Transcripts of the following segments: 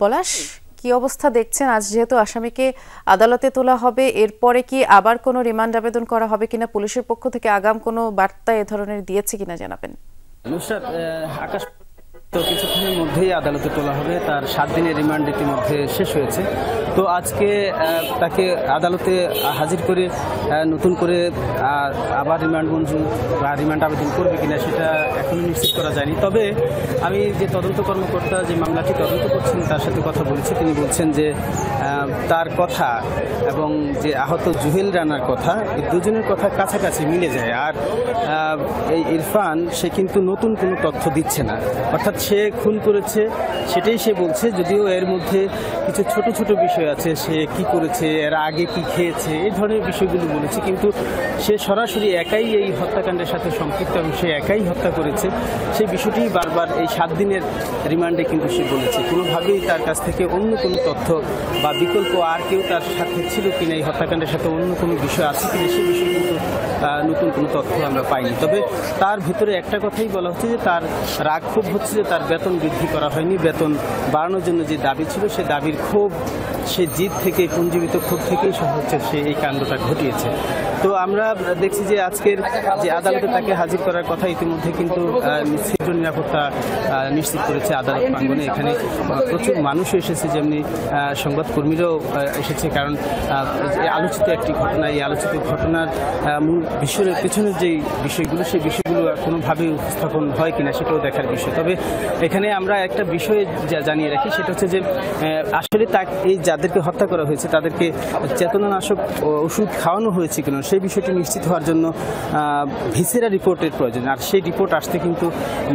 পলাশ, কি অবস্থা দেখছেন? আজ যেহেতু আসামিকে আদালতে তোলা হবে, এরপরে কি আবার কোনো রিমান্ড আবেদন করা হবে কিনা, পুলিশের পক্ষ থেকে আগাম কোনো বার্তা এ ধরনের দিয়েছে কিনা জানাবেন। আকাশ তো কিছুক্ষণের মধ্যেই আদালতে তোলা হবে। তার 7 দিনের রিমান্ড ইতিমধ্যে শেষ হয়েছে। তো আজকে তাকে আদালতে হাজির করে নতুন করে আবার রিমান্ড মঞ্জুর বা রিমান্ড আবেদন করবে কিনা সেটা এখনো নিশ্চিত করা যায়নি। তবে আমি যে তদন্ত কর্মকর্তা যে মামলাটি তদন্ত করছেন তার সাথে কথা বলেছি। তিনি বলছেন যে তার কথা এবং যে আহত জুহেল রানার কথা, এই দুজনের কথা কাছাকাছি মিলে যায়। আর এই ইরফান সে কিন্তু নতুন কোনো তথ্য দিচ্ছে না, অর্থাৎ সে খুন করেছে সেটাই সে বলছে। যদিও এর মধ্যে কিছু ছোট ছোট বিষয় আছে, সে কি করেছে, এর আগে কি খেয়েছে, এই ধরনের বিষয়গুলো বলেছে, কিন্তু সে সরাসরি একাই এই হত্যাকাণ্ডের সাথে সম্পৃক্ত এবং সে একাই হত্যা করেছে সেই বিষয়টি বারবার এই 7 দিনের রিমান্ডে কিন্তু সে বলেছে। কোনোভাবেই তার কাছ থেকে অন্য কোনো তথ্য বা বিকল্প আর কেউ তার সাথে ছিল কিনা, এই হত্যাকাণ্ডের সাথে অন্য কোনো বিষয় আছে কিনা সেই বিষয়ে কিন্তু নতুন কোনো তথ্য আমরা পাইনি। তবে তার ভিতরে একটা কথাই বলা হচ্ছে যে তার রাগ ক্ষোভ হচ্ছে যে তার বেতন বৃদ্ধি করা হয়নি, বেতন বাড়ানোর জন্য যে দাবি ছিল সে দাবির ক্ষোভ, সে জিদ থেকে পুঞ্জীবিত ক্ষোভ থেকেই হচ্ছে সে এই কাণ্ডটা ঘটিয়েছে। তো আমরা দেখছি যে আজকের যে আদালতে তাকে হাজির করার কথা ইতিমধ্যে কিন্তু তীব্র নিরাপত্তা নিশ্চিত করেছে আদালত প্রাঙ্গণে। এখানে প্রচুর মানুষ এসেছে, যেমনি সংবাদকর্মীরাও এসেছে, কারণ আলোচিত একটি ঘটনা, এই আলোচিত ঘটনার মূল বিষয়ের পেছনের যে বিষয়গুলো সেই বিষয়গুলো কোনোভাবেই উপস্থাপন হয় কিনা সেটাও দেখার বিষয়। তবে এখানে আমরা একটা বিষয়ে জানিয়ে রাখি, সেটা হচ্ছে যে আসলে এই যাদেরকে হত্যা করা হয়েছে তাদেরকে চেতনানাশক ওষুধ খাওয়ানো হয়েছে কিনা সেই বিষয়টি নিশ্চিত হওয়ার জন্য ভিসেরা রিপোর্টের প্রয়োজন। আর সেই রিপোর্ট আসতে কিন্তু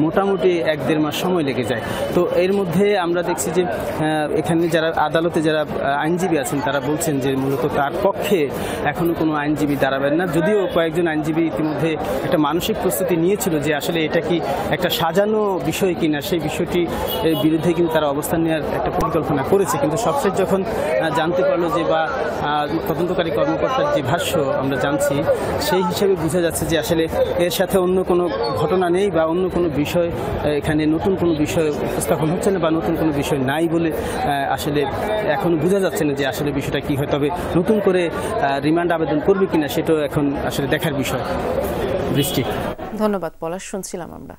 মোটামুটি 1-1.5 মাস সময় লেগে যায়। তো এর মধ্যে আমরা দেখছি যে এখানে যারা আদালতে যারা আইনজীবী আছেন তারা বলছেন যে মূলত তার পক্ষে এখনো কোনো আইনজীবী দাঁড়াবেন না। যদিও কয়েকজন আইনজীবী ইতিমধ্যে একটা মানসিক প্রস্তুতি নিয়েছিল যে আসলে এটা কি একটা সাজানো বিষয় কিনা, সেই বিষয়টি বিরুদ্ধে কিন্তু তারা অবস্থান নেওয়ার একটা পরিকল্পনা করেছে। কিন্তু সবশেষ যখন জানতে পারলো যে বা তদন্তকারী কর্মকর্তার যে ভাষ্য আমরা জানছি, সেই হিসেবে বোঝা যাচ্ছে যে আসলে এর সাথে অন্য কোনো ঘটনা নেই বা অন্য কোনো বিষয় এখানে নতুন কোনো বিষয় উপস্থাপন হচ্ছে না বা নতুন কোনো বিষয় নাই বলে আসলে এখনো বোঝা যাচ্ছে না যে আসলে বিষয়টা কি হয়। তবে নতুন করে রিমান্ড আবেদন করবে কিনা সেটাও এখন আসলে দেখার বিষয়। বৃষ্টি, ধন্যবাদ পলাশ, শুনছিলাম আমরা।